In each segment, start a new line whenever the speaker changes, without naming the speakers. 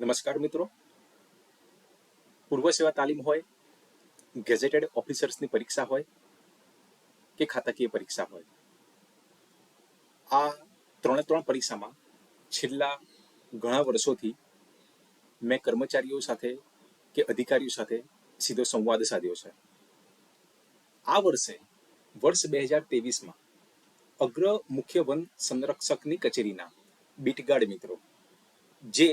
નમસ્કાર મિત્રો, પૂર્વ સેવા તાલીમ હોય, ગેઝેટેડ ઓફિસર્સની પરીક્ષા હોય કે ખાતાકીય પરીક્ષા હોય, આ ત્રણ પરીક્ષામાં છેલ્લા ઘણા વર્ષોથી મેં કર્મચારીઓ સાથે કે અધિકારીઓ સાથે સીધો સંવાદ સાધ્યો છે. આ વર્ષે વર્ષ 2023માં અગ્ર મુખ્ય વન સંરક્ષકની કચેરીના બીટગાર્ડ મિત્રો જે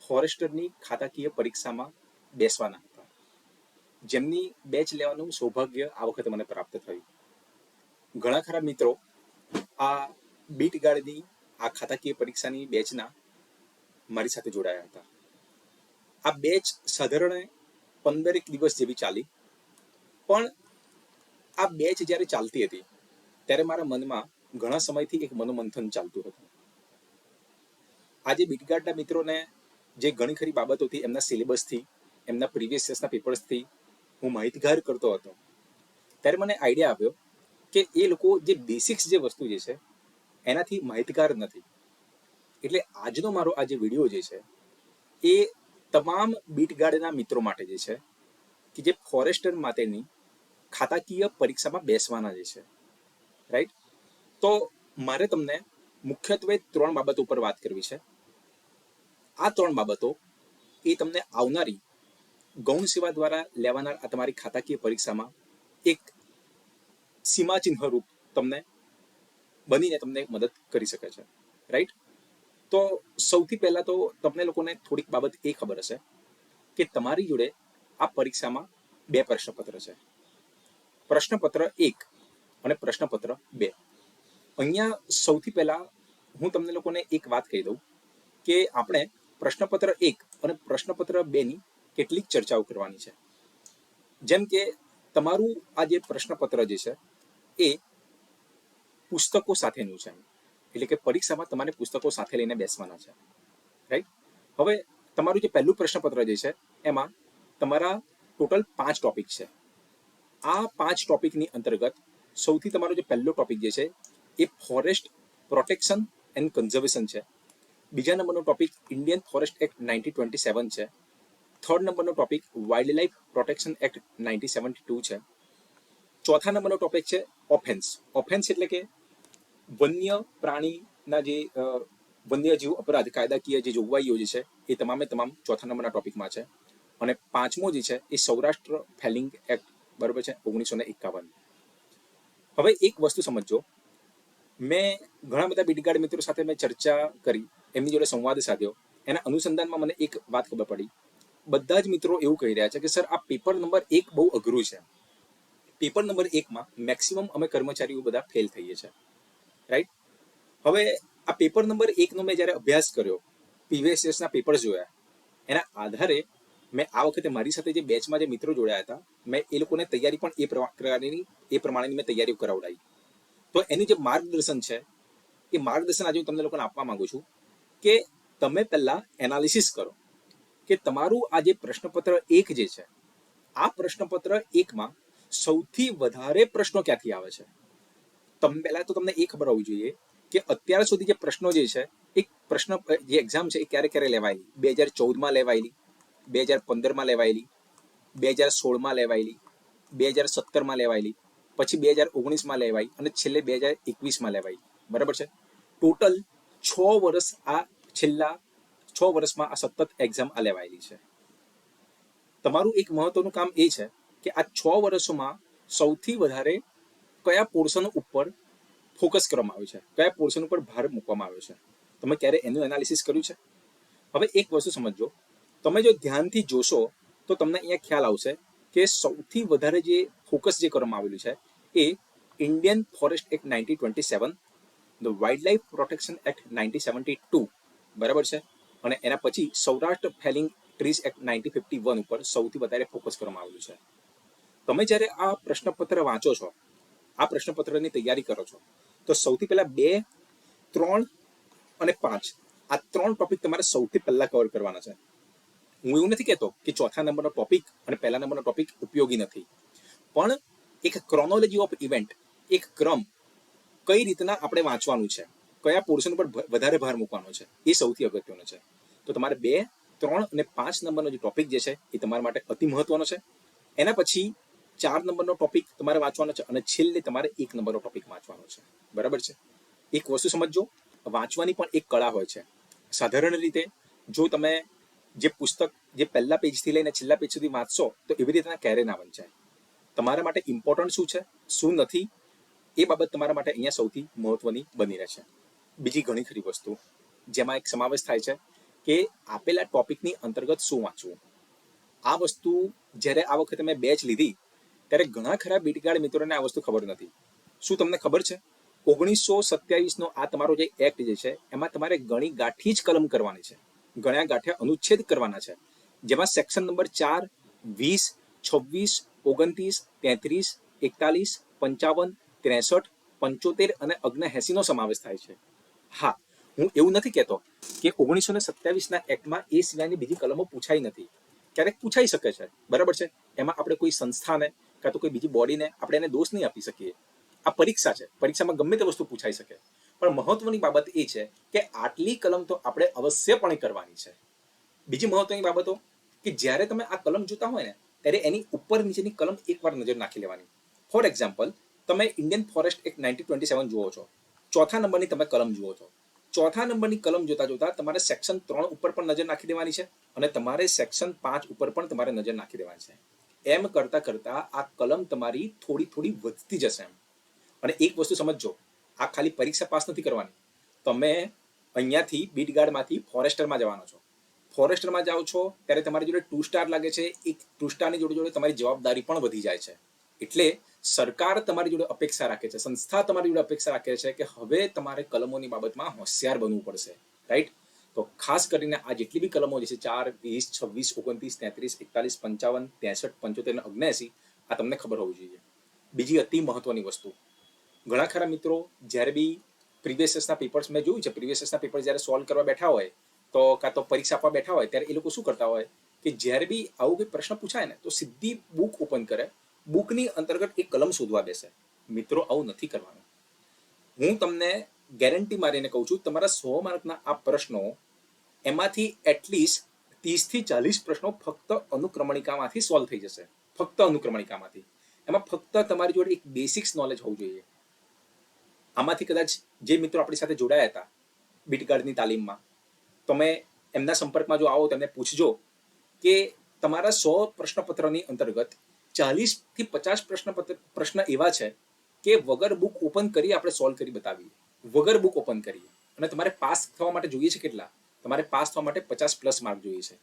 ફોરેસ્ટરની ખાતાકીય પરીક્ષામાં બેસવાના હતા, જેમની બેચ લેવાનું સૌભાગ્ય આ વખતે મને પ્રાપ્ત થયું. ઘણા ખરા મિત્રો આ બીટગાર્ડની આ ખાતાકીય પરીક્ષાની બેચના મારી સાથે જોડાયા હતા. આ બેચ સાધારણ 15 દિવસ જેવી ચાલી, પણ આ બેચ જ્યારે ચાલતી હતી ત્યારે મારા મનમાં ઘણા સમયથી એક મનોમંથન ચાલતું હતું. આજે બીટગાર્ડના મિત્રોને જે ઘણી ખરી બાબતોથી, એમના સિલેબસથી, એમના પ્રીવિયસ યર્સના પેપર્સથી હું માહિતગાર કરતો હતો, ત્યારે મને આઈડિયા આવ્યો કે એ લોકો જે બેસિક્સ જે વસ્તુ જે છે એનાથી માહિતગાર નથી. એટલે આજનો મારો આ જે વિડીયો જે છે એ તમામ બીટગાર્ડના મિત્રો માટે જે છે કે જે ફોરેસ્ટર માટેની ખાતાકીય પરીક્ષામાં બેસવાના જે છે, રાઈટ. તો મારે તમને મુખ્યત્વે 3 બાબતો ઉપર વાત કરવી છે. આ 3 બાબતો એ તમને આવનારી ગૌણ સેવા દ્વારા લેવાનાર આ તમારી ખાતાકીય પરીક્ષામાં એક સીમાચિહ્ન રૂપ તમને બનીને તમને મદદ કરી શકે છે, રાઈટ. તો સૌથી પહેલા તો તમને લોકોને થોડીક બાબત એ ખબર હશે કે તમારી જોડે આ પરીક્ષામાં 2 પ્રશ્નપત્ર છે, પ્રશ્નપત્ર 1 અને પ્રશ્નપત્ર 2. અહીંયા સૌથી પહેલા હું તમને લોકોને એક વાત કહી દઉં કે આપણે પ્રશ્નપત્ર 1 અને પ્રશ્નપત્ર 2ની કેટલીક ચર્ચાઓ કરવાની છે. જેમ કે તમારું આ જે પ્રશ્નપત્ર જે છે એ પુસ્તકો સાથેનું છે, એટલે કે પરીક્ષામાં તમારે પુસ્તકો સાથે લઈને બેસવાના છે, રાઈટ. હવે તમારું જે પહેલું પ્રશ્નપત્ર જે છે એમાં તમારા ટોટલ 5 ટોપિક છે. આ 5 ટોપિકની અંતર્ગત સૌથી તમારો જે પહેલો ટોપિક જે છે એ ફોરેસ્ટ પ્રોટેક્શન એન્ડ કન્ઝર્વેશન છે. બીજા નંબરનો ટોપિક ઇન્ડિયન ફોરેસ્ટ એક્ટ 1927 છે. થર્ડ નંબરનો topic wild life protection act 1972 છે. ચોથા નંબરનો ટોપિક છે ઓફેન્સ. ઓફેન્સ એટલે કે વન્ય પ્રાણીના જે વન્યજીવ અપરાધ કાયદાકીય જે જોગવાઈઓ જે છે એ તમામે તમામ ચોથા નંબરના ટોપિકમાં છે. અને 5મો જે છે એ સૌરાષ્ટ્ર ફેલિંગ એક્ટ, બરાબર છે, 1951. હવે એક વસ્તુ સમજો, મેં ઘણા બધા બીટગાર્ડ મિત્રો સાથે મેં ચર્ચા કરી, એમની જોડે સંવાદ સાધ્યો. એના અનુસંધાનમાં મને એક વાત ખબર પડી. બધા જ મિત્રો એવું કહી રહ્યા છે કે સર, આ પેપર નંબર 1 બહુ અઘરું છે. પેપર નંબર 1માં મેક્સિમમ અમે કર્મચારીઓ બધા ફેલ થઈએ છીએ, રાઈટ. હવે આ પેપર નંબર 1નો મેં જ્યારે અભ્યાસ કર્યો, પીવીએસએસના પેપર્સ જોયા, એના આધારે મેં આ વખતે મારી સાથે જે બેચમાં જે મિત્રો જોડાયા હતા, મેં એ લોકોને તૈયારી પણ એ પ્રમાણેની મેં તૈયારીઓ કરાવડાવી. તો એની જે માર્ગદર્શન છે એ માર્ગદર્શન આજે હું તમને લોકોને આપવા માંગુ છું કે તમે પહેલા એનાલિસિસ કરો કે તમારું આ જે પ્રશ્નપત્ર 1 જે છે, આ પ્રશ્નપત્ર 1માં સૌથી વધારે પ્રશ્નો ક્યાંથી આવે છે. પહેલા તો તમને એ ખબર હોવી જોઈએ કે અત્યાર સુધી જે પ્રશ્નો જે છે, એક પ્રશ્ન જે એક્ઝામ છે એ ક્યારે લેવાયેલી, 2014માં લેવાયેલી, 2015માં લેવાયેલી, 2016માં લેવાયેલી, 2017માં લેવાયેલી, પછી 2019માં લેવાઈ અને છેલ્લે 2021માં લેવાઈ, બરાબર છે. ટોટલ 6 વર્ષ આ છેલ્લા 6 વર્ષમાં આ સતત એક્ઝામ આ લેવાયેલી છે. તમારું એક મહત્વનું કામ એ છે કે આ 6 વર્ષોમાં સૌથી વધારે કયા પોર્શન ઉપર ફોકસ કરવામાં આવ્યું છે, કયા પોર્શન ઉપર ભાર મૂકવામાં આવ્યો છે, તમે ક્યારે એનું એનાલિસિસ કર્યું છે? હવે એક વસ્તુ સમજો, તમે જો ધ્યાનથી જોશો તો તમને અહીંયા ખ્યાલ આવશે કે સૌથી વધારે જે ફોકસ જે કરવામાં આવેલું છે એ Indian forest act 1927, the wild life protection act 1972, બરાબર છે, અને એના પછી સૌરાષ્ટ્ર ફેલિંગ ટ્રીઝ એક્ટ 1951 ઉપર સૌથી વધારે ફોકસ કરવામાં આવેલું છે. તમે જ્યારે આ પ્રશ્નપત્ર વાંચો છો, આ પ્રશ્નપત્રની તૈયારી કરો છો, તો સૌથી પહેલા 2, 3 અને 5 આ 3 ટોપિક તમારે સૌથી પહેલા કવર કરવાના છે. હું એવું નથી કહેતો કે ચોથા નંબરનો ટોપિક અને પહેલા નંબરનો ટોપિક ઉપયોગી નથી, પણ એક ક્રોનોલોજી ઓફ ઇવેન્ટ, એક ક્રમ, કઈ રીતના આપણે વાંચવાનું છે, કયા પોર્શન પર વધારે ભાર મૂકવાનો છે, એ સૌથી અગત્યનો છે. તો તમારે 2, 3 અને 5 નંબરનો જે ટોપિક જે છે એ તમારા માટે અતિ મહત્વનો છે. એના પછી 4 નંબરનો ટોપિક તમારે વાંચવાનો છે અને છેલ્લે તમારે 1 નંબરનો ટોપિક વાંચવાનો છે. બરાબર છે. એક વસ્તુ સમજજો, વાંચવાની પણ એક કળા હોય છે. સાધારણ રીતે જો તમે જે પુસ્તક જે પહેલા પેજથી લઈને છેલ્લા પેજ સુધી વાંચશો તો એવી રીતે ક્યારેય ના વંચાય. તમારા માટે ઇમ્પોર્ટન્ટ શું છે, શું નથી, એ બાબત તમારા માટે અહીંયા સૌથી મહત્વની બની રહે છે. બીજી ઘણી ખરી વસ્તુ જેમાં એક સમાવેશ થાય છે કે આપેલા ટોપિકની અંતર્ગત શું વાંચવું. આ વસ્તુ જ્યારે આ વખતે મેં બેચ લીધી ત્યારે ઘણા ખરા બીટગાર્ડ મિત્રોને આ વસ્તુ ખબર નથી. શું તમને ખબર છે, 1927નો આ તમારો જે એક્ટ જે છે એમાં તમારે ગણી ગાંઠી જ કલમ કરવાની છે, ગણ્યા ગાંઠ્યા અનુચ્છેદ કરવાના છે, જેમાં સેક્શન નંબર 4, 20, 26, 29, 33, 41, 55, 63, 75 અને 79 નો સમાવેશ થાય છે. હા, હું એવું નથી કહેતો કે 1927ના એક્ટમાં એ સિવાયની બીજી કલમો પૂછાઈ નથી. ક્યારેક પૂછાઈ શકે છે, બરાબર છે. એમાં આપણે કોઈ સંસ્થાને કાં તો કોઈ બીજી બોડીને આપણે એને દોષ નહીં આપી શકીએ. આ પરીક્ષા છે, પરીક્ષામાં ગમે તે વસ્તુ પૂછાઈ શકે. પણ મહત્વની બાબત એ છે કે આટલી કલમ તો આપણે અવશ્યપણે કરવાની છે. બીજી મહત્વની બાબતો કે જ્યારે તમે આ કલમ જોતા હોય ને ત્યારે એની ઉપર નીચેની કલમ એકવાર નજર નાખી લેવાની. ફોર એક્ઝામ્પલ, તમે ઇન્ડિયન ફોરેસ્ટ એક્ટ 1927 જુઓ છો, ચોથા નંબરની તમે કલમ જુઓ છો. ચોથા નંબરની કલમ જોતા જોતા તમારે સેક્શન 3 ઉપર પણ નજર નાખી દેવાની છે અને તમારે સેક્શન 5 ઉપર પણ તમારે નજર નાખી દેવાની છે. એમ કરતા કરતા આ કલમ તમારી થોડી થોડી વધતી જશે. અને એક વસ્તુ સમજજો, આ ખાલી પરીક્ષા પાસ નથી કરવાની. તમે અહીંયાથી બીટગાર્ડમાંથી ફોરેસ્ટરમાં જવાનો છો. ફોરેસ્ટરમાં જાઓ છો ત્યારે તમારી જોડે 2 સ્ટાર લાગે છે. એક 2 સ્ટારની જોડે જોડે તમારી જવાબદારી પણ વધી જાય છે. એટલે સરકાર તમારી જોડે અપેક્ષા રાખે છે, સંસ્થા તમારી જોડે અપેક્ષા રાખે છે કે હવે તમારે કલમોની બાબતમાં હોશિયાર બનવું પડશે. રાઈટ? તો ખાસ કરીને આ જેટલી બી કલમો જે છે 4, 20, 26, 29, 33, 41, 55, 63, 75 અને 79, આ તમને ખબર હોવી જોઈએ. બીજી અતિ મહત્વની વસ્તુ, ઘણા ખરા મિત્રો જ્યારે બી પ્રીવિયસ યર્સના પેપર્સ મેં જોયું છે, પ્રીવિયસ યર્સના પેપર જ્યારે સોલ્વ કરવા બેઠા હોય તો કાં તો પરીક્ષા આપવા બેઠા હોય ત્યારે એ લોકો શું કરતા હોય કે જ્યારે બી આવું કોઈ પ્રશ્ન પૂછાય ને તો સીધી બુક ઓપન કરે, બુકની અંતર્ગત એક કલમ શોધવા બેસે. મિત્રો, આવું નથી કરવાનું. હું તમને ગેરંટી મારીને કહું છું, તમારા 100 માર્કના આ પ્રશ્નો એમાંથી એટલીસ્ટ 30થી 40 પ્રશ્નો ફક્ત અનુક્રમણિકામાંથી સોલ્વ થઈ જશે. ફક્ત અનુક્રમણિકામાંથી. એમાં ફક્ત તમારી જોડે એક બેસિક્સ નોલેજ હોવું જોઈએ. આમાંથી કદાચ જે મિત્રો આપણી સાથે જોડાયા હતા બીટગાર્ડની તાલીમમાં, તમે એમના સંપર્કમાં જો આવો તેમને પૂછજો કે તમારા 100 પ્રશ્નપત્રની અંતર્ગત 40થી 50 પ્રશ્ન એવા છે કે વગર બુક ઓપન કરી આપણે સોલ્વ કરી બતાવીએ, વગર બુક ઓપન કરીએ. અને તમારે પાસ થવા માટે જોઈએ છે કેટલા? તમારે પાસ થવા માટે 50+ માર્ક જોઈએ છે.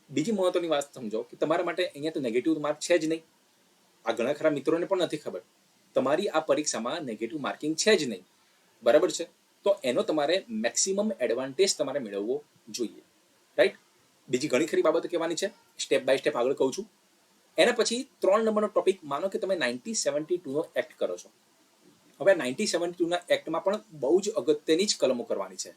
બીજી મહત્વની વાત સમજો કે તમારા માટે અહીંયા તો નેગેટિવ માર્ક છે જ નહીં. આ ઘણા ખરા મિત્રોને પણ નથી ખબર. તમારી આ પરીક્ષામાં નેગેટિવ માર્કિંગ છે જ નહીં. બરાબર છે? તો એનો તમારે મેક્સિમમ એડવાન્ટેજ તમારે મેળવવો જોઈએ. રાઈટ? બીજી ઘણી ખરી બાબતો કહેવાની છે, સ્ટેપ બાય સ્ટેપ આગળ કહું છું. એના પછી 3 નંબરનો ટોપિક, માનો કે તમે 1972નો એક્ટ કરો છો. હવે 1972ના એક્ટમાં પણ બહુ જ અગત્યની જ કલમો કરવાની છે,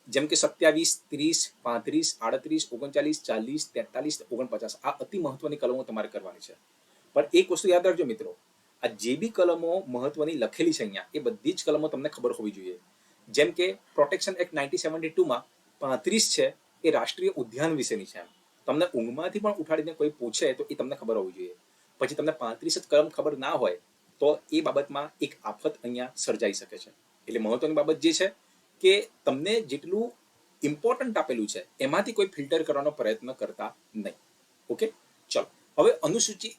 જેમ કે 27, 30, 35, 38, 39, 40, 43, 49. આ અતિ મહત્વની કલમો તમારે કરવાની છે. પણ એક વસ્તુ યાદ રાખજો મિત્રો, આ જે બી કલમો મહત્વની લખેલી છે અહીંયા, એ બધી જ કલમો તમને ખબર હોવી જોઈએ. જેમ કે પ્રોટેક્શન એક્ટ 1972માં 35 છે, એ રાષ્ટ્રીય ઉદ્યાન વિશેની છે. તમને ઊંઘમાંથી પણ ઉઠાડીને કોઈ પૂછે તો એ તમને ખબર હોવી જોઈએ. પછી તમને 35 જ કલમ ખબર ના હોય તો એ બાબતમાં એક આફત અહીંયા સર્જાઈ શકે છે. એટલે મહત્વની બાબત જે છે કે તમને જેટલું ઇમ્પોર્ટન્ટ આપેલું છે એમાંથી કોઈ ફિલ્ટર કરવાનો પ્રયત્ન કરતા નહીં. ઓકે, ચલો હવે અનુસૂચિ,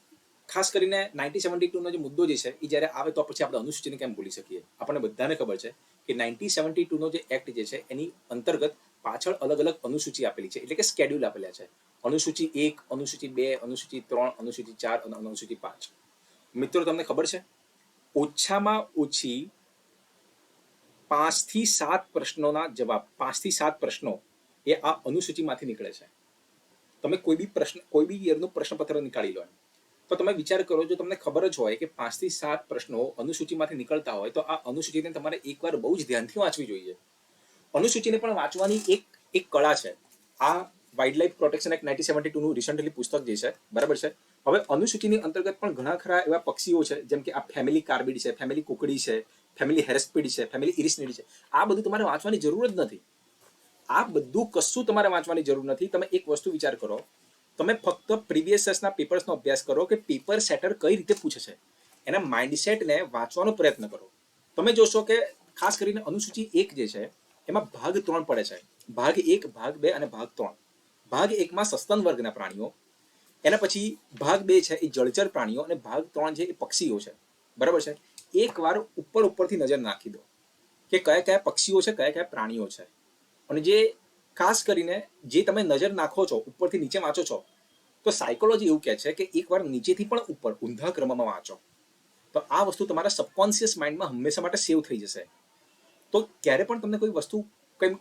ખાસ કરીને 1972નો જે મુદ્દો જે છે એ જ્યારે આવે તો પછી આપણે અનુસૂચિને કેમ ભૂલી શકીએ? આપણને બધાને ખબર છે કે 1972નો જે એક્ટ જે છે એની અંતર્ગત પાછળ અલગ અલગ અનુસૂચિ આપેલી છે, એટલે કે સ્કેડ્યુલ આપેલા છે. અનુસૂચિ 1, અનુસૂચિ 2, અનુસૂચિ 3, અનુસૂચિ 4 અને અનુસૂચિ 5. મિત્રો, તમને ખબર છે ઓછામાં ઓછી 5 થી 7 પ્રશ્નોના જવાબ, 5 થી 7 પ્રશ્નો એ આ અનુસૂચિમાંથી નીકળે છે. તમે કોઈ બી યરનું પ્રશ્નપત્ર નીકાળી લો, તો તમે વિચાર કરો, જો તમને ખબર જ હોય કે 5 થી 7 પ્રશ્નો અનુસૂચિમાંથી નીકળતા હોય તો આ અનુસૂચિને તમારે એકવાર બહુ જ ધ્યાનથી વાંચવી જોઈએ. અનુસૂચિને પણ વાંચવાની એક કળા છે. આ વાઇલ્ડ લાઇફ પ્રોટેક્શન એક્ટ 1972નું રિસન્ટલી પુસ્તક જે છે, બરાબર છે. હવે અનુસૂચિની અંતર્ગત પણ ઘણા ખરા એવા પક્ષીઓ છે, જેમ કે આ ફેમિલી કાર્બિડ છે, ફેમિલી કુકડી છે, ફેમિલી હેરસ્પીડ છે, ફેમિલી ઇરિસનિડી છે. આ બધું તમારે વાંચવાની જરૂર જ નથી. આ બધું કશું તમારે વાંચવાની જરૂર નથી. તમે એક વસ્તુ વિચાર કરો, તમે ફક્ત પ્રીવિયસ યર્સના પેપર્સનો અભ્યાસ કરો કે પેપર સેટર કઈ રીતે પૂછે છે, એના માઇન્ડસેટને વાંચવાનો પ્રયત્ન કરો. તમે જોશો કે ખાસ કરીને અનુસૂચિ 1 જે છે એમાં ભાગ 3 પડે છે. ભાગ 1, ભાગ 2 અને ભાગ 3. ભાગ 1માં સસ્તન વર્ગના પ્રાણીઓ, એના પછી ભાગ 2 છે એ જળચર પ્રાણીઓ અને ભાગ 3 છે એ પક્ષીઓ છે. બરાબર છે. એકવાર ઉપરથી નજર નાખી દો કે કયા કયા પક્ષીઓ છે, કયા કયા પ્રાણીઓ છે. અને જે ખાસ કરીને જે તમે નજર નાખો છો, ઉપરથી નીચે વાંચો છો, તો સાયકોલોજી એવું કહે છે કે એકવાર નીચેથી પણ ઉપર ઊંધા ક્રમમાં વાંચો તો આ વસ્તુ તમારા સબકોન્શિયસ માઇન્ડમાં હંમેશા માટે સેવ થઈ જશે. તો ક્યારે પણ તમને કોઈ વસ્તુ,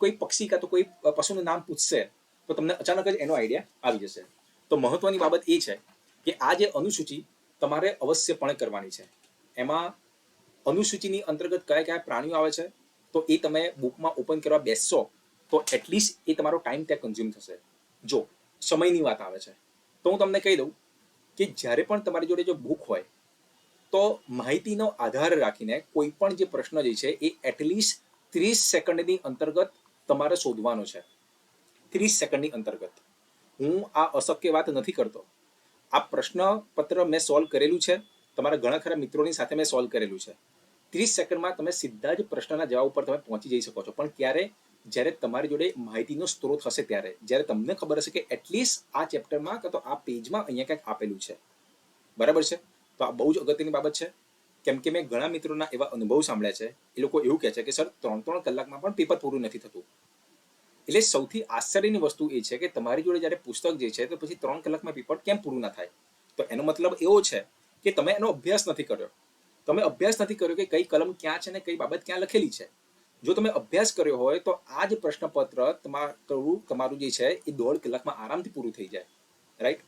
કોઈ પક્ષી કાં તો કોઈ પશુનું નામ પૂછશે તો તમને અચાનક જ એનો આઈડિયા આવી જશે. તો મહત્વની બાબત એ છે કે આ જે અનુસૂચિ તમારે અવશ્યપણે કરવાની છે. એમાં અનુસૂચિની અંતર્ગત કયા કયા પ્રાણીઓ આવે છે તો એ તમે બુકમાં ઓપન કરવા બેસશો તો એટલીસ્ટ એ તમારો ટાઈમ ત્યાં કન્ઝ્યુમ થશે. જો સમયની વાત આવે છે તો હું તમને કહી દઉં કે જ્યારે પણ તમારી જોડે જો બુક હોય તો માહિતીનો આધાર રાખીને કોઈ પણ જે પ્રશ્ન જે છે એ એટલીસ્ટ 30 સેકન્ડની અંતર્ગત તમારે શોધવાનો છે. 30 સેકન્ડની અંતર્ગત. હું આ અશક્ય વાત નથી કરતો. આ પ્રશ્નપત્ર મેં સોલ્વ કરેલું છે, તમારા ઘણા ખરા મિત્રોની સાથે મેં સોલ્વ કરેલું છે. 30 સેકન્ડમાં તમે સીધા જ પ્રશ્નના જવાબ ઉપર તમે પહોંચી જઈ શકો છો. પણ ક્યારે? જ્યારે તમારી જોડે માહિતીનો સ્ત્રોત હશે ત્યારે, જ્યારે તમને ખબર હશે કે એટલીસ્ટ આ ચેપ્ટરમાં કાં તો આ પેજમાં અહીંયા કંઈક આપેલું છે. બરાબર છે. તો આ બહુ જ અગત્યની બાબત છે. કેમ કે મેં ઘણા મિત્રોના એવા અનુભવ સાંભળ્યા છે, એ લોકો એવું કહે છે કે સર 3 કલાકમાં પણ પેપર પૂરું નથી થતું. એટલે સૌથી આશ્ચર્યની વસ્તુ એ છે કે તમારી જોડે જ્યારે પુસ્તક જે છે તો પછી 3 કલાકમાં પેપર કેમ પૂરું ના થાય? તો એનો મતલબ એવો છે કે તમે એનો અભ્યાસ નથી કર્યો. તમે અભ્યાસ નથી કર્યો કે કઈ કલમ ક્યાં છે ને કઈ બાબત ક્યાં લખેલી છે. જો તમે અભ્યાસ કર્યો હોય તો આ જ પ્રશ્નપત્ર તમારું જે છે એ 1.5 કલાકમાં આરામથી પૂરું થઈ જાય. રાઈટ?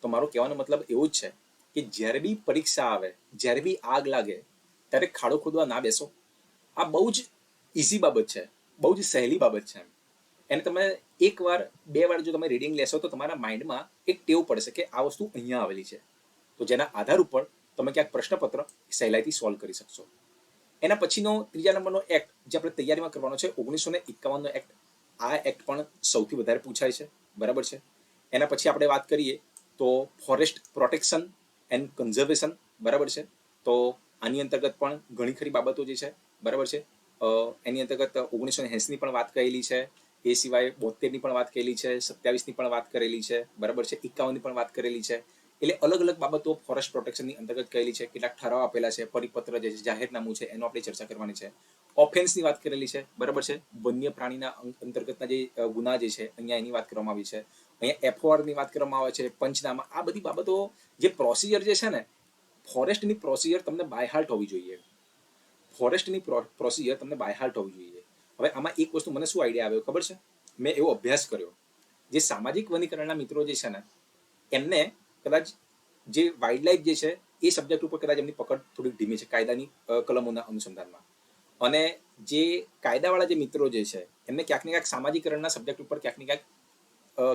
તો મારો કહેવાનો મતલબ એવો જ છે કે જ્યારે બી પરીક્ષા આવે, જ્યારે બી આગ લાગે ત્યારે ખાડો ખોદવા ના બેસો. આ બહુ જ ઇઝી બાબત છે, બહુ જ સહેલી બાબત છે. એને તમે 1 વાર 2 વાર જો તમે રીડિંગ લેશો તો તમારા માઇન્ડમાં એક ટેવ પડશે કે આ વસ્તુ અહીંયા આવેલી છે. તો જેના આધાર ઉપર તમે ક્યાંક પ્રશ્નપત્ર સહેલાઈથી સોલ્વ કરી શકશો. એના પછીનો 3જા નંબરનો એક્ટ જે આપણે તૈયારીમાં કરવાનો છે 1951નો એક્ટ. આ એક્ટ પણ સૌથી વધારે પૂછાય છે. બરાબર છે. એના પછી આપણે વાત કરીએ તો ફોરેસ્ટ પ્રોટેક્શન એન્ડ કન્ઝર્વેશન. બરાબર છે. તો આની અંતર્ગત પણ ઘણી ખરી બાબતો જે છે. બરાબર છે. એની અંતર્ગત 1980ની પણ વાત કરેલી છે. એ સિવાય 72ની પણ વાત કરેલી છે, 27ની પણ વાત કરેલી છે. બરાબર છે. 51ની પણ વાત કરેલી છે. એટલે અલગ અલગ બાબતો ફોરેસ્ટ પ્રોટેક્શનની અંતર્ગત કરેલી છે. કેટલાક ઠરાવ આપેલા છે, પરિપત્ર જે છે, જાહેરનામું છે, એનો આપણે ચર્ચા કરવાની છે. ઓફેન્સની વાત કરેલી છે. બરાબર છે. વન્ય પ્રાણીના અંતર્ગતના જે ગુના જે છે અહીંયા એની વાત કરવામાં આવી છે. અહીંયા એફઓઆરની વાત કરવામાં આવે છે, પંચનામા. આ બધી બાબતો જે પ્રોસિજર જે છે ને, ફોરેસ્ટની પ્રોસિજર તમને બાય હાર્ટ હોવી જોઈએ. ફોરેસ્ટની પ્રોસિજર તમને બાય હાર્ટ હોવી જોઈએ. હવે આમાં એક વસ્તુ મને શું આઈડિયા આવ્યો ખબર છે? મેં એવો અભ્યાસ કર્યો, જે સામાજિક વનીકરણના મિત્રો જે છે ને એમને કદાચ જે વાઇલ્ડ લાઈફ જે છે એ સબ્જેક્ટ ઉપર કદાચ એમની પકડ થોડી ધીમી છે કાયદાની કલમોના અનુસંધાનમાં. અને જે કાયદાવાળા જે મિત્રો જે છે એમને ક્યાંક ને ક્યાંક સામાજિકરણના સબ્જેક્ટ ઉપર ક્યાંક ને ક્યાંક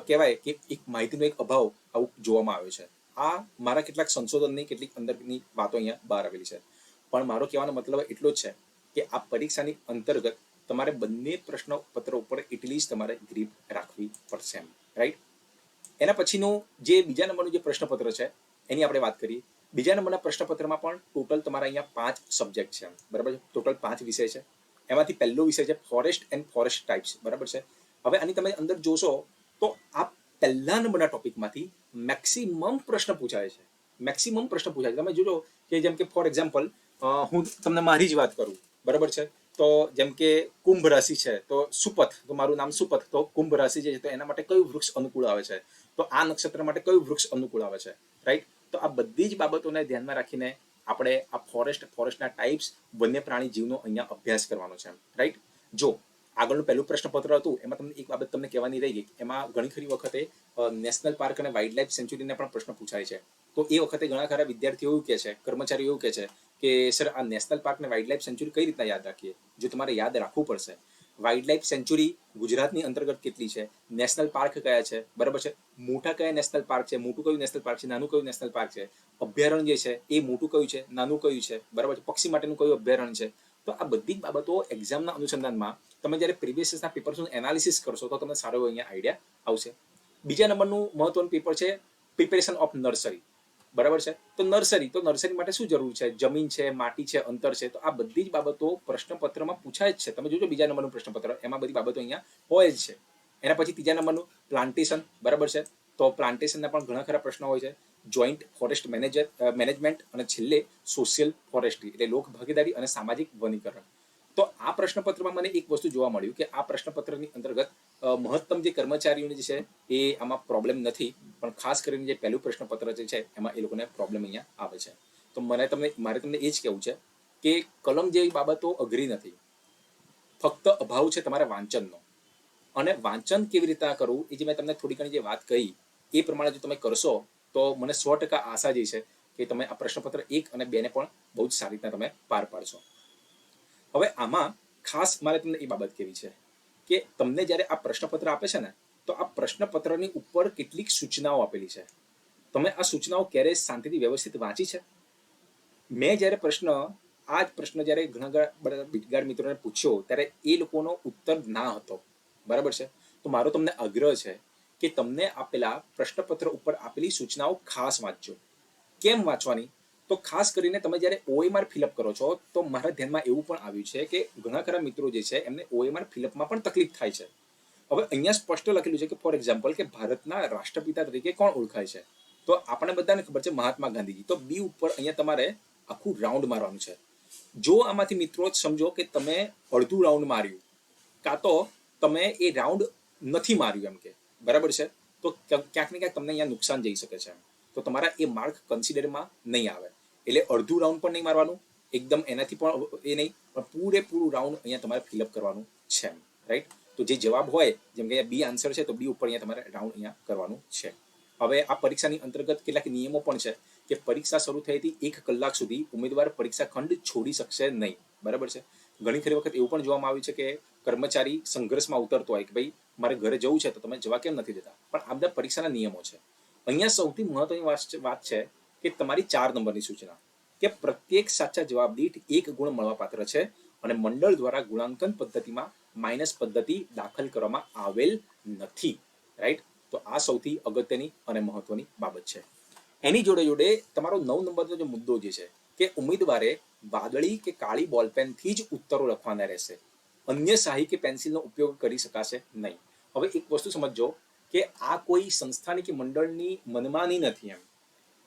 કહેવાય કે એક માહિતીનો એક અભાવ આવું જોવામાં આવ્યો છે. આ મારા કેટલાક સંશોધનની કેટલીક અંદરની વાતો અહીંયા બહાર આવેલી છે. પણ મારો કહેવાનો મતલબ એટલો જ છે કે આ પરીક્ષાની અંતર્ગત તમારે બંને પ્રશ્નપત્ર ઉપર એટલી જ તમારે ગ્રીપ રાખવી પડશે. રાઈટ? એના પછીનું જે બીજા નંબરનું જે પ્રશ્નપત્ર છે એની આપણે વાત કરીએ. બીજા નંબરના પ્રશ્નપત્રમાં પણ ટોટલ તમારા અહીંયા 5 સબ્જેક્ટ છે. બરાબર છે. ટોટલ 5 વિષય છે. એમાંથી પહેલો વિષય છે ફોરેસ્ટ એન્ડ ફોરેસ્ટ ટાઇપ્સ. બરાબર છે. હવે આની તમે અંદર જોશો તો આ પહેલા નંબરના ટોપિકમાંથી મેક્સિમમ પ્રશ્ન પૂછાય છે. મેક્સિમમ પ્રશ્ન પૂછાય છે. તમે જોજો કે જેમ કે ફોર એક્ઝામ્પલ હું તમને મારી જ વાત કરું. બરાબર છે. તો જેમ કે કુંભ રાશિ છે તો સુપથ, તો મારું નામ સુપથ, તો કુંભ રાશિ જે છે તો એના માટે કયું વૃક્ષ અનુકૂળ આવે છે, તો આ નક્ષત્ર માટે કયું વૃક્ષ અનુકૂળ આવે છે. રાઈટ? તો આ બધી જ બાબતોને ધ્યાનમાં રાખીને આપણે આ ફોરેસ્ટના ટાઈપ્સ, વન્ય પ્રાણી જીવનો અહીંયા અભ્યાસ કરવાનો છે. રાઈટ? જો આગળનું પહેલું પ્રશ્નપત્ર હતું એમાં તમને એક બાબત તમને કહેવાની રહી ગઈ. એમાં ઘણી ખરી વખતે નેશનલ પાર્ક અને વાઇલ્ડ લાઈફ સેન્ચ્યુરીના પણ પ્રશ્ન પૂછાય છે. તો એ વખતે ઘણા ખરા વિદ્યાર્થીઓ એવું કહે છે, કર્મચારીઓ એવું કહે છે કે સર આ નેશનલ પાર્ક અને વાઇલ્ડ લાઈફ સેન્ચ્યુરી કઈ રીતના યાદ રાખીએ? જો તમારે યાદ રાખવું પડશે, વાઇલ્ડ લાઈફ સેન્ચ્યુરી ગુજરાતની અંતર્ગત કેટલી છે, નેશનલ પાર્ક કયા છે, બરાબર છે, મોટા કયા નેશનલ પાર્ક છે, મોટું કયું નેશનલ પાર્ક છે, નાનું કયું નેશનલ પાર્ક છે, અભયારણ્ય જે છે એ મોટું કયું છે, નાનું કયું છે, બરાબર છે, પક્ષી માટેનું કયું અભયારણ્ય છે, તો આ બધી જ બાબતો એક્ઝામના અનુસંધાનમાં તમે જ્યારે પ્રીવિયસ યર્સના પેપર્સનું એનાલિસિસ કરશો તો તમને સારો અહીંયા આઈડિયા આવશે. બીજા નંબરનું મહત્વનું પેપર છે પ્રિપેરેશન ઓફ નર્સરી. બરાબર છે. તો નર્સરી માટે શું જરૂર છે? જમીન છે, માટી છે, અંતર છે. તો આ બધી જ બાબતો પ્રશ્નપત્રમાં પૂછાય જ છે. તમે જોજો બીજા નંબરનું પ્રશ્નપત્ર, એમાં બધી બાબતો અહીંયા હોય જ છે. એના પછી ત્રીજા નંબરનું પ્લાન્ટેશન. બરાબર છે. તો પ્લાન્ટેશનના પણ ઘણા ખરા પ્રશ્નો હોય છે. જોઈન્ટ ફોરેસ્ટ મેનેજમેન્ટ અને છેલ્લે સોશિયલ ફોરેસ્ટ્રી એટલે લોક ભાગીદારી અને સામાજિક વનીકરણ. તો આ પ્રશ્નપત્રમાં મને એક વસ્તુ જોવા મળ્યું કે આ પ્રશ્નપત્રની અંતર્ગત મહત્તમ જે કર્મચારીઓને જે છે એ આમાં પ્રોબ્લેમ નથી, પણ ખાસ કરીને જે પહેલું પ્રશ્નપત્ર જે છે એમાં એ લોકોને પ્રોબ્લેમ અહીંયા આવે છે. તો મારે તમને એ જ કહેવું છે કે કલમ જેવી બાબતો અઘરી નથી, ફક્ત અભાવ છે તમારા વાંચનનો. અને વાંચન કેવી રીતે કરવું એ જે મેં તમને થોડી ઘણી જે વાત કહી એ પ્રમાણે જો તમે કરશો તો મને 100% આશા જે છે કે તમે આ પ્રશ્નપત્ર 1 અને 2 ને પણ બહુ જ સારી રીતના તમે પાર પાડશો. હવે આમાં ખાસ મારે તમને એ બાબત કહેવી છે કે તમને જ્યારે આ પ્રશ્નપત્ર આપે છે ને તો આ પ્રશ્નપત્રની ઉપર કેટલીક સૂચનાઓ આપેલી છે. તમે આ સૂચનાઓ ક્યારેય શાંતિથી વ્યવસ્થિત વાંચી છે? મેં જ્યારે આ જ પ્રશ્ન જ્યારે ઘણા બધા બીટગાર્ડ મિત્રોને પૂછ્યો ત્યારે એ લોકોનો ઉત્તર ના હતો. બરાબર છે. તો મારો તમને આગ્રહ છે કે તમને આપેલા પ્રશ્નપત્ર ઉપર આપેલી સૂચનાઓ ખાસ વાંચજો. કેમ વાંચવાની? તો ખાસ કરીને તમે જ્યારે OMR ફિલઅપ કરો છો તો મારા ધ્યાનમાં એવું પણ આવ્યું છે કે ઘણા ખરા મિત્રો જે છે એમને OMR ફિલઅપમાં પણ તકલીફ થાય છે. હવે અહીંયા સ્પષ્ટ લખેલું છે કે ફોર એક્ઝામ્પલ કે ભારતના રાષ્ટ્રપિતા તરીકે કોણ ઓળખાય છે? તો આપણને બધાને ખબર છે મહાત્મા ગાંધીજી. તો બી ઉપર અહીંયા તમારે આખું રાઉન્ડ મારવાનું છે. જો આમાંથી મિત્રો સમજો કે તમે અડધું રાઉન્ડ માર્યું કાં તો તમે એ રાઉન્ડ નથી માર્યું એમ કે બરાબર છે, તો ક્યાંક ને ક્યાંક તમને અહીંયા નુકસાન જઈ શકે છે. તો તમારા એ માર્ક કન્સિડરમાં નહીં આવે. એટલે અડધું રાઉન્ડ પણ નહીં મારવાનું, એકદમ એનાથી પણ એ નહીં, પણ પૂરેપૂરું રાઉન્ડ અહીંયા તમારે ફિલઅપ કરવાનું છે. રાઈટ. તો જે જવાબ હોય જેમ કે બી આન્સર છે તો બી ઉપર અહીંયા તમારે રાઉન્ડ અહીંયા કરવાનું છે. હવે આ પરીક્ષાની અંતર્ગત કેટલાક નિયમો પણ છે કે પરીક્ષા શરૂ થઈથી 1 કલાક સુધી ઉમેદવાર પરીક્ષા ખંડ છોડી શકશે નહીં. બરાબર છે. ઘણી ખરી વખત એવું પણ જોવામાં આવ્યું છે કે કર્મચારી સંઘર્ષમાં ઉતરતો હોય કે ભાઈ મારે ઘરે જવું છે તો તમે જવા કેમ નથી દેતા, પણ આ બધા પરીક્ષાના નિયમો છે. અહીંયા સૌથી મહત્વની વાત છે કે તમારી 4 નંબરની સૂચના કે પ્રત્યેક સાચા જવાબ દીઠ 1 ગુણ મળવાપાત્ર છે અને મંડળ દ્વારા ગુણાંકન પદ્ધતિમાં માઇનસ પદ્ધતિ દાખલ કરવામાં આવેલ નથી. રાઈટ. તો આ સૌથી અગત્યની અને મહત્વની બાબત છે. એની જોડે તમારો 9 નંબરનો જે મુદ્દો જે છે કે ઉમેદવારે વાદળી કે કાળી બોલપેનથી જ ઉત્તરો લખવાના રહેશે, અન્ય શાહી કે પેન્સિલનો ઉપયોગ કરી શકાશે નહીં. હવે એક વસ્તુ સમજજો કે આ કોઈ સંસ્થાની કે મંડળની મનમાની નથી. એમ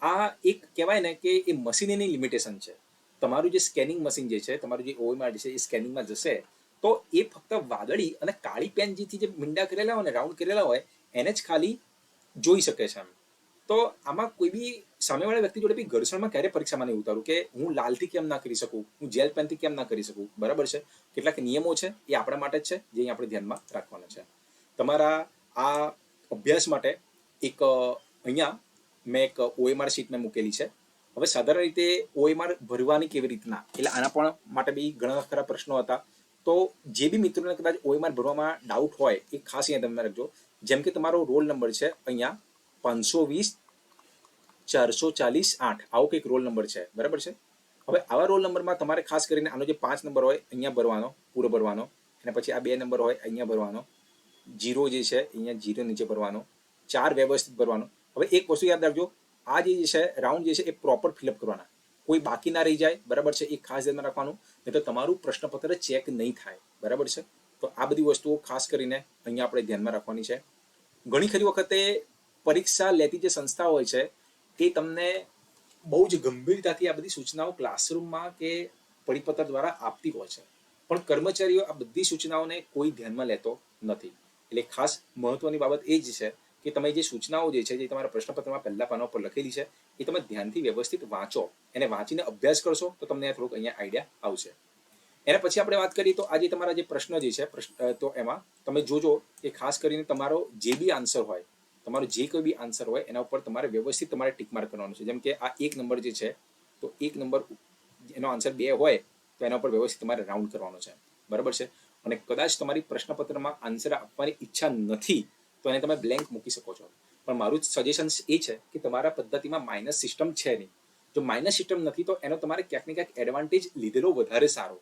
આ એક કહેવાય ને કે એ મશીનની લિમિટેશન છે. તમારું જે સ્કેનિંગ મશીન જે છે, તમારું જે OMR છે એ સ્કેનિંગમાં જશે તો એ ફક્ત વાદળી અને કાળી પેન જેથી જે મીંડા કરેલા હોય ને રાઉન્ડ કરેલા હોય એને જ ખાલી જોઈ શકે છે. એમ તો આમાં કોઈ બી સામેવાળા વ્યક્તિ જોડે બી ઘર્ષણમાં ક્યારે પરીક્ષામાં નહીં ઉતારું કે હું લાલથી કેમ ના કરી શકું, હું જેલ પેનથી કેમ ના કરી શકું. બરાબર છે. કેટલાક નિયમો છે એ આપણા માટે જ છે જે આપણે ધ્યાનમાં રાખવાના છે. તમારા આ અભ્યાસ માટે એક અહીંયા મેં એક OMR શીટ મેં મૂકેલી છે. હવે સાધારણ રીતે OMR ભરવાની કેવી રીતના, એટલે આના પણ માટે બી ઘણા ખરા પ્રશ્નો હતા. તો જે બી મિત્રોને કદાચ OMR ભરવામાં ડાઉટ હોય એ ખાસ અહીંયા તમે રાખજો. જેમ કે તમારો રોલ નંબર છે અહીંયા 520 440 8 આવો કંઈક રોલ નંબર છે. બરાબર છે. હવે આવા રોલ નંબરમાં તમારે ખાસ કરીને આનો જે 5 નંબર હોય અહીંયા ભરવાનો, પૂરો ભરવાનો, અને પછી આ 2 નંબર હોય અહીંયા ભરવાનો, 0 જે છે અહીંયા 0 નીચે ભરવાનો, 4 વ્યવસ્થિત ભરવાનો. હવે એક વસ્તુ યાદ રાખજો, આ જે છે રાઉન્ડ જે છે એ પ્રોપર ફિલઅપ કરવાના, કોઈ બાકી ના રહી જાય. બરાબર છે. એ ખાસ ધ્યાનમાં રાખવાનું, નહીં તો તમારું પ્રશ્નપત્ર ચેક નહીં થાય. બરાબર છે. તો આ બધી વસ્તુઓ ખાસ કરીને અહીંયા આપણે ધ્યાનમાં રાખવાની છે. ઘણી ખરી વખતે પરીક્ષા લેતી જે સંસ્થા હોય છે એ તમને બહુ જ ગંભીરતાથી આ બધી સૂચનાઓ ક્લાસરૂમમાં કે પરિપત્ર દ્વારા આપતી હોય છે, પણ કર્મચારીઓ આ બધી સૂચનાઓને કોઈ ધ્યાનમાં લેતો નથી. એટલે ખાસ મહત્વની બાબત એ જ છે કે તમે જે સૂચનાઓ જે છે જે તમારા પ્રશ્નપત્રમાં પહેલા પાના ઉપર લખેલી છે એ તમે ધ્યાનથી વ્યવસ્થિત વાંચો, એને વાંચીને અભ્યાસ કરશો તો તમને થોડુંક અહીંયા આઈડિયા આવશે. એના પછી આપણે વાત કરીએ તો આજે તમારા જે પ્રશ્ન જે છે તો એમાં તમે જોજો કે ખાસ કરીને તમારો જે બી આન્સર હોય, તમારો જે કોઈ બી આન્સર હોય એના ઉપર તમારે વ્યવસ્થિત તમારે ટીક માર્ક કરવાનું છે. જેમ કે આ 1 નંબર જે છે તો 1 નંબર એનો આન્સર 2 હોય તો એના ઉપર વ્યવસ્થિત તમારે રાઉન્ડ કરવાનો છે. બરાબર છે. અને કદાચ તમારી પ્રશ્નપત્રમાં આન્સર આપવાની ઈચ્છા નથી તો એને તમે બ્લેન્ક મૂકી શકો છો. પણ મારું સજેશન એ છે કે તમારા પદ્ધતિમાં માઇનસ સિસ્ટમ છે નહીં. જો માઇનસ સિસ્ટમ નથી તો એનો તમારે ક્યાંક ને ક્યાંક એડવાન્ટેજ લીધેલો વધારે સારો.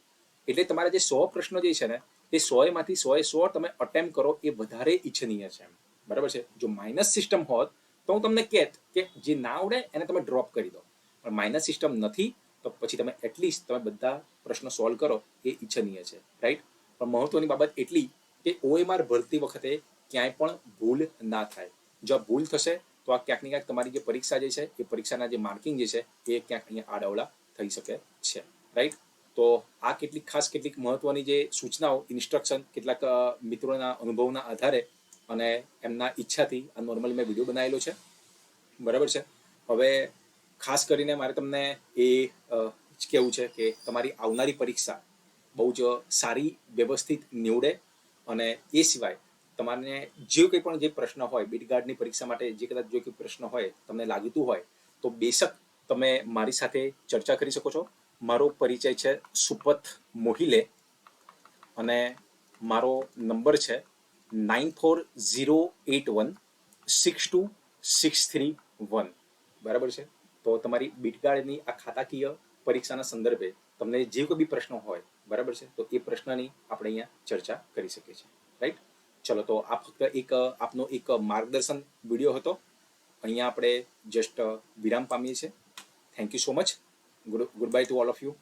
એટલે તમારા જે 100 પ્રશ્નો જે છે ને એ 100 માંથી 100 તમે અટેમ્પ કરો એ વધારે ઈચ્છનીય છે, બરાબર છે. જો માઇનસ સિસ્ટમ હોત તો હું તમને કહેત કે જે ના આવડે એને તમે ડ્રોપ કરી દો, પણ માઇનસ સિસ્ટમ નથી તો પછી તમે એટલીસ્ટ તમે બધા પ્રશ્નો સોલ્વ કરો એ ઈચ્છનીય છે, રાઈટ. પણ મહત્વની બાબત એટલી કે OMR ભરતી વખતે ક્યાંય પણ ભૂલ ના થાય. જો ભૂલ થશે તો આ ક્યાંક ને ક્યાંક તમારી જે પરીક્ષા જે છે એ પરીક્ષાના જે માર્કિંગ જે છે એ ક્યાંક અહીંયા આડાવડા થઈ શકે છે, રાઈટ. તો આ કેટલીક મહત્વની જે સૂચનાઓ, ઇન્સ્ટ્રક્શન કેટલાક મિત્રોના અનુભવના આધારે અને એમના ઈચ્છાથી આ નોર્મલી મેં વિડીયો બનાવેલો છે, બરાબર છે. હવે ખાસ કરીને મારે તમને એ કહેવું છે કે તમારી આવનારી પરીક્ષા બહુ જ સારી વ્યવસ્થિત નીવડે, અને એ સિવાય તમારે જે કંઈ પણ જે પ્રશ્ન હોય બીટગાર્ડની પરીક્ષા માટે, જે કદાચ જો કોઈ પ્રશ્ન હોય તમને લાગતું હોય તો બેશક તમે મારી સાથે ચર્ચા કરી શકો છો. મારો પરિચય છે સુપથ મોહિલે અને મારો નંબર છે 9408162631, બરાબર છે. તો તમારી બીટગાર્ડની આ ખાતાકીય પરીક્ષાના સંદર્ભે તમને જે કોઈ બી પ્રશ્નો હોય, બરાબર છે, તો એ પ્રશ્નની આપણે અહીંયા ચર્ચા કરી શકીએ છીએ, રાઈટ. ચલો, તો આ ફક્ત એક આપનો એક માર્ગદર્શન વિડીયો હતો. અહીંયા આપણે જસ્ટ વિરામ પામીએ છીએ. Thank you so much. Good bye to all of you.